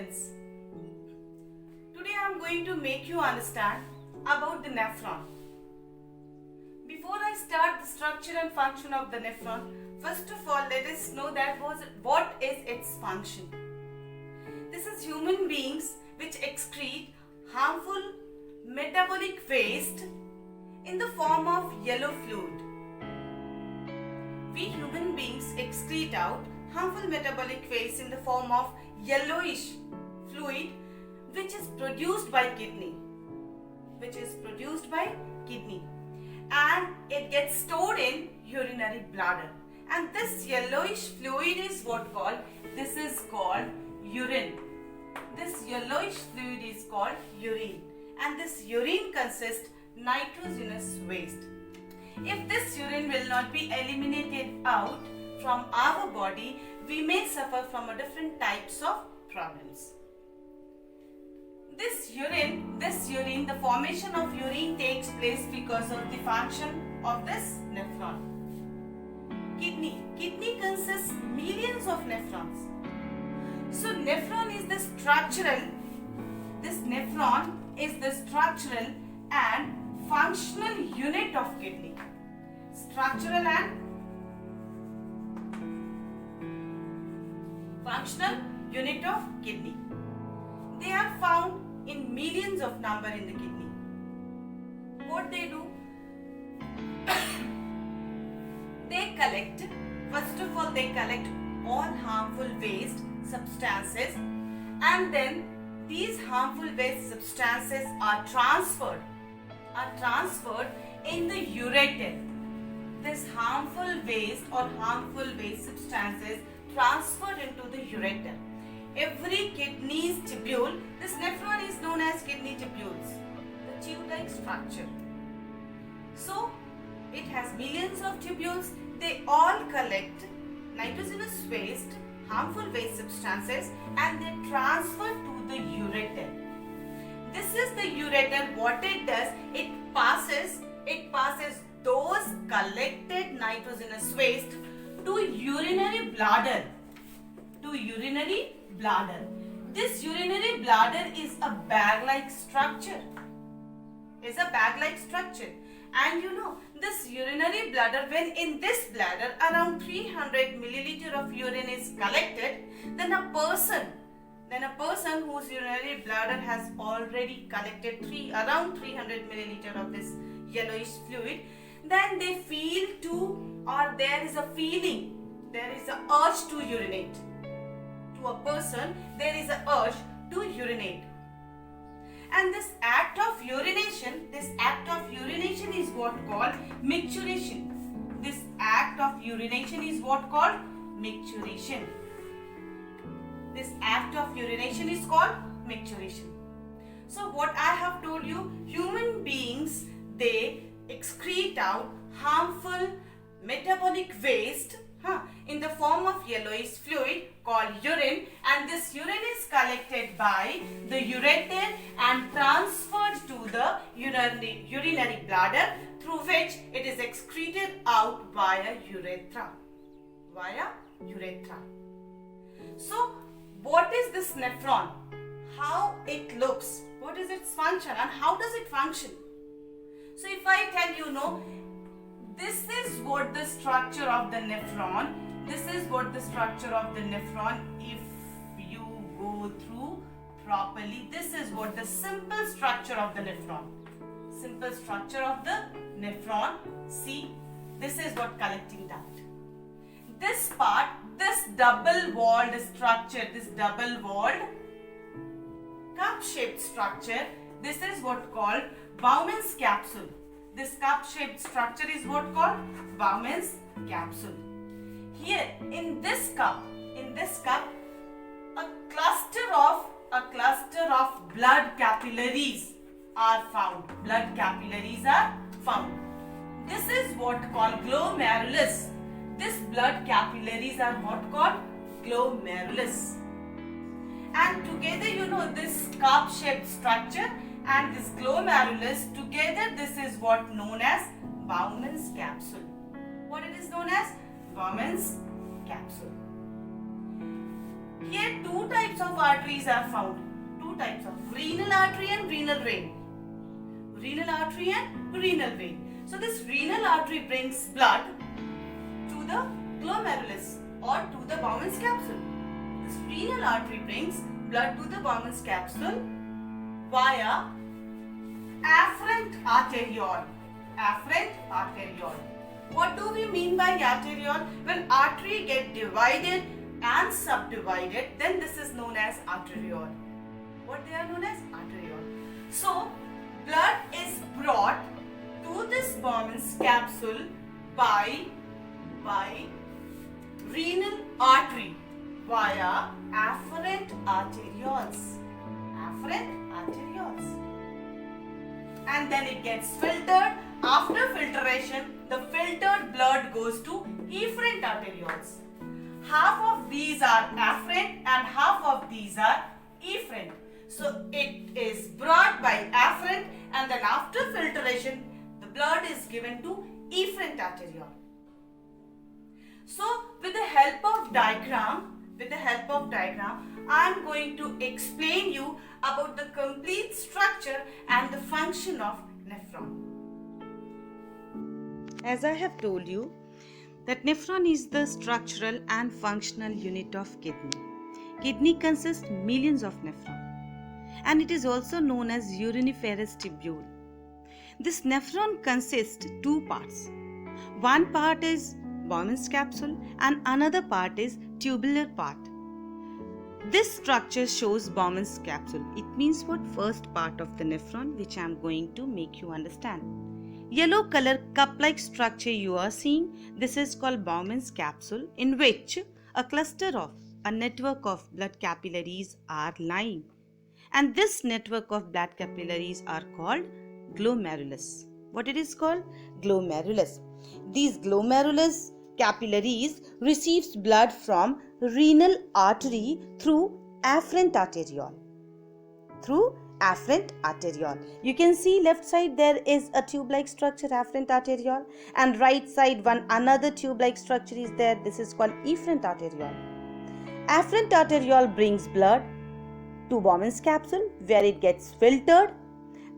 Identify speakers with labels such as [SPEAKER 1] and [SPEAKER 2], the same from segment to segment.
[SPEAKER 1] students. Today I am going to make you understand about the nephron. Before I start the structure and function of the nephron, first of all let us know that what is its function. This is human beings which excrete harmful metabolic waste in the form of yellow fluid. We human beings excrete out harmful metabolic waste in the form of yellowish fluid which is produced by kidney. And it gets stored in urinary bladder. And this yellowish fluid is called urine. This yellowish fluid is called urine. And this urine consists nitrogenous waste. If this urine will not be eliminated out from our body, we may suffer from different types of problems. This urine, the formation of urine takes place because of the function of this nephron. Kidney consists millions of nephrons. So nephron is the structural and functional unit of kidney. Structural and functional unit of kidney. They are found in millions of number in the kidney. What they do? First of all they collect all harmful waste substances, and then these harmful waste substances are transferred in the ureter. This harmful waste substances transferred into the ureter. Every kidney's tubule, this nephron is known as kidney tubules, the tube-like structure. So, it has millions of tubules. They all collect nitrogenous waste, harmful waste substances, and they transfer to the ureter. This is the ureter. What it does, it passes those collected nitrogenous waste to urinary bladder. This urinary bladder is a bag-like structure. And you know, this urinary bladder, when in this bladder around 300 milliliter of urine is collected, then a person whose urinary bladder has already collected around 300 milliliter of this yellowish fluid, then they feel there is an urge to urinate. To a person, there is an urge to urinate. And this act of urination is what called micturition. So what I have told you, human beings, they excrete out harmful metabolic waste in the form of yellowish fluid called urine, and this urine is collected by the ureter and transferred to the urinary bladder, through which it is excreted out via urethra. So what is this nephron? How it looks? What is its function and how does it function? So if I tell you, this is what the structure of the nephron. If you go through properly, this is what the simple structure of the nephron. See, this is what collecting that. This part, this double-walled structure, this double-walled cup-shaped structure, this is what called Bowman's capsule. This cup-shaped structure is what called Bowman's capsule. Here in this cup, a cluster of blood capillaries are found. This is what called glomerulus. This blood capillaries are what called glomerulus. And together, this cup-shaped structure and this glomerulus together, this is what known as Bowman's capsule. What it is known as? Bowman's capsule. Here two types types of arteries are found? Two types of renal artery and renal vein. Renal artery and renal vein. So this renal artery brings blood to the glomerulus or to the Bowman's capsule. This renal artery brings blood to the Bowman's capsule via afferent arteriole. Afferent arteriole. What do we mean by arteriole? When artery get divided and subdivided, then this is known as arteriole. What they are known as? Arteriole. So, blood is brought to this Bowman's capsule by renal artery via afferent arterioles. Afferent arterioles. And then it gets filtered. After filtration, the filtered blood goes to efferent arterioles. Half of these are afferent and half of these are efferent. So it is brought by afferent and then after filtration, the blood is given to efferent arteriole. So with the help of diagram, I am going to explain you about the complete structure and the function of nephron. As I have told you, that nephron is the structural and functional unit of kidney. Kidney consists millions of nephrons, and it is also known as uriniferous tubule. This nephron consists two parts. One part is Bowman's capsule and another part is tubular part. This structure shows Bowman's capsule. It means what? First part of the nephron, which I am going to make you understand. Yellow color cup-like structure you are seeing, this is called Bowman's capsule, in which a network of blood capillaries are lying. And this network of blood capillaries are called glomerulus. What it is called? Glomerulus. These glomerulus capillaries receives blood from renal artery through afferent arteriole. You can see left side there is a tube-like structure, afferent arteriole, and right side another tube-like structure is there. This is called efferent arteriole. Afferent arteriole brings blood to Bowman's capsule where it gets filtered,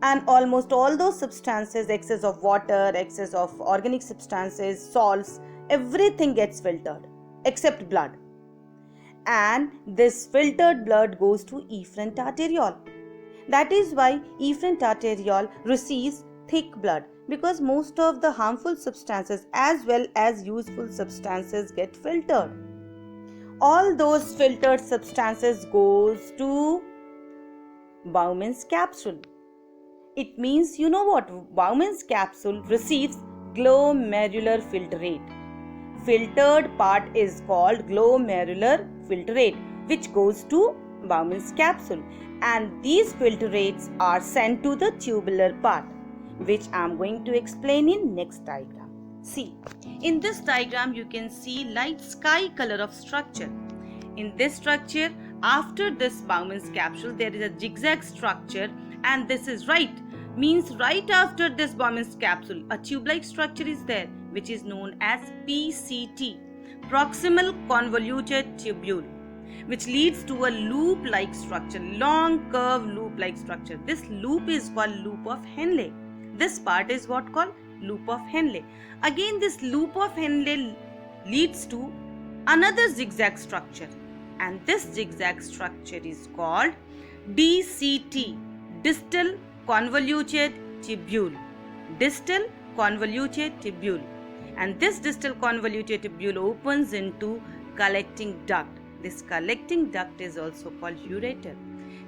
[SPEAKER 1] and almost all those substances, excess of water, excess of organic substances, salts, everything gets filtered except blood. And this filtered blood goes to efferent arteriole. That is why efferent arteriole receives thick blood, because most of the harmful substances as well as useful substances get filtered. All those filtered substances goes to Bowman's capsule. It means, you know what? Bowman's capsule receives glomerular filtrate. Filtered part is called glomerular filtrate, which goes to Bowman's capsule, and these filtrates are sent to the tubular part, which I am going to explain in next diagram. See, in this diagram you can see light sky color of structure. In this structure, after this Bowman's capsule, there is a zigzag structure, and this is means right after this Bowman's capsule, a tube-like structure is there, which is known as PCT, proximal convoluted tubule, which leads to a loop-like structure, long curved loop-like structure. This loop is called loop of Henle. This part is what called loop of Henle. Again, this loop of Henle leads to another zigzag structure, and this zigzag structure is called DCT, distal convoluted tubule. Distal convoluted tubule. And this distal convoluted tubule opens into collecting duct. This collecting duct is also called ureter.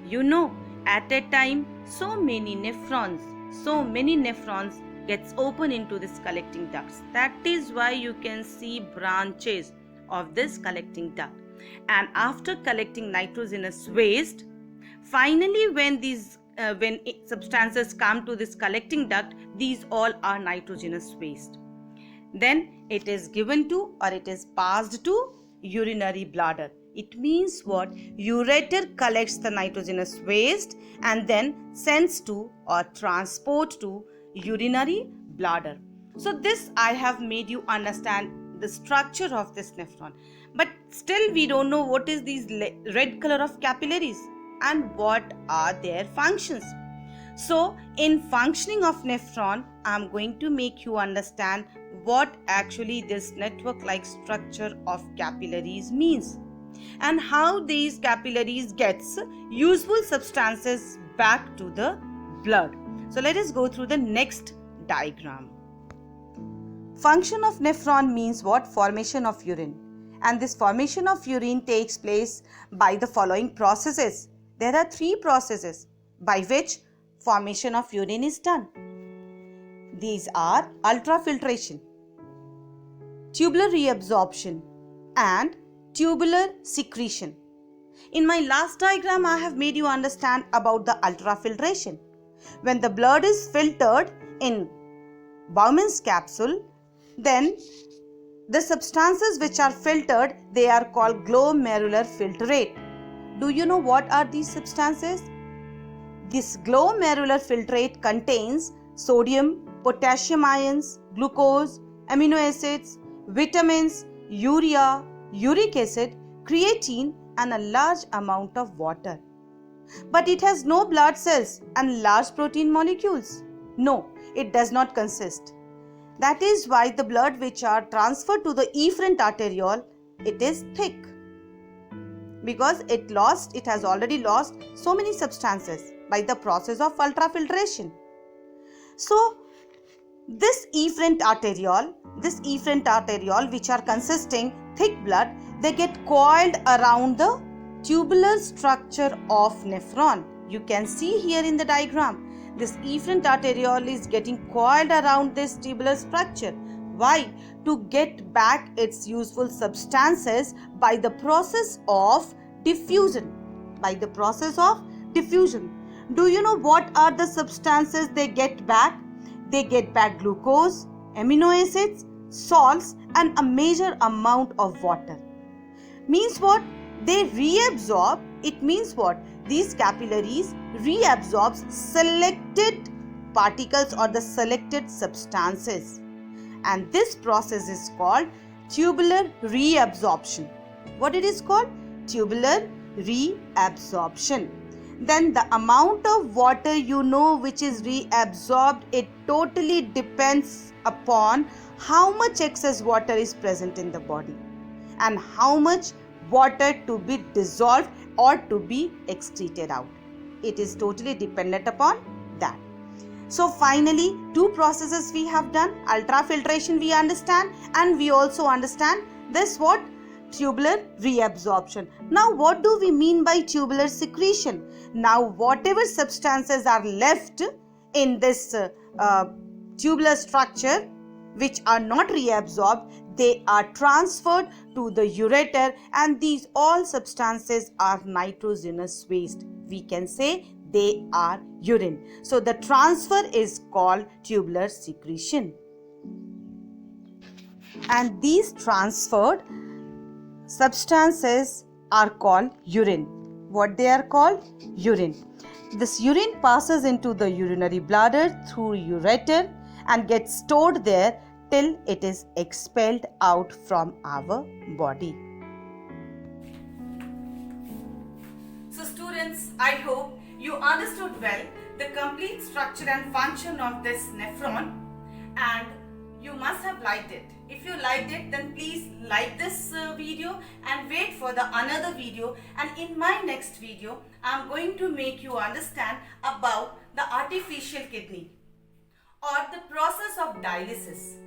[SPEAKER 1] You know, at a time, so many nephrons gets open into this collecting ducts. That is why you can see branches of this collecting duct. And after collecting nitrogenous waste, finally when substances come to this collecting duct, these all are nitrogenous waste. Then it is given to, or it is passed to, urinary bladder. It means what? Ureter collects the nitrogenous waste and then sends to or transport to urinary bladder. So this I have made you understand the structure of this nephron. But still we don't know what is these red color of capillaries and what are their functions. So in functioning of nephron, I am going to make you understand what actually this network like structure of capillaries means and how these capillaries gets useful substances back to the blood. So let us go through the next diagram. Function of nephron means what? Formation of urine. And this formation of urine takes place by the following processes. There are 3 processes by which formation of urine is done. These are ultrafiltration, tubular reabsorption, and tubular secretion. In my last diagram, I have made you understand about the ultrafiltration. When the blood is filtered in Bowman's capsule, then the substances which are filtered, they are called glomerular filtrate. Do you know what are these substances? This glomerular filtrate contains sodium, potassium ions, glucose, amino acids, vitamins, urea, uric acid, creatine, and a large amount of water. But it has no blood cells and large protein molecules. No, it does not consist. That is why the blood which are transferred to the efferent arteriole, it is thick. Because it has already lost so many substances by the process of ultrafiltration. So this efferent arteriole which are consisting thick blood, they get coiled around the tubular structure of nephron. You can see here in the diagram, this efferent arteriole is getting coiled around this tubular structure. Why? To get back its useful substances by the process of diffusion. Do you know what are the substances they get back? They get back glucose, amino acids, salts, and a major amount of water. Means what? They reabsorb. It means what? These capillaries reabsorbs selected particles or the selected substances. And this process is called tubular reabsorption. What it is called? Tubular reabsorption. Then the amount of water which is reabsorbed, it totally depends upon how much excess water is present in the body and how much water to be dissolved or to be excreted out. It is totally dependent upon that. So finally, 2 processes we have done. Ultrafiltration we understand, and we also understand this what? Tubular reabsorption. Now what do we mean by tubular secretion? Now whatever substances are left in this tubular structure which are not reabsorbed, they are transferred to the ureter, and these all substances are nitrogenous waste. We can say they are urine. So the transfer is called tubular secretion. And these transferred substances are called urine. What they are called? Urine. This urine passes into the urinary bladder through ureter and gets stored there till it is expelled out from our body. So students, I hope you understood well the complete structure and function of this nephron, and you must have liked it. If you liked it, then please like this video and wait for the another video. And in my next video, I am going to make you understand about the artificial kidney or the process of dialysis.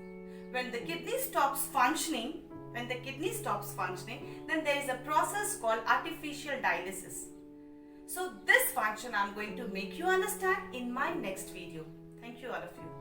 [SPEAKER 1] When the kidney stops functioning, then there is a process called artificial dialysis. So this function I am going to make you understand in my next video. Thank you all of you.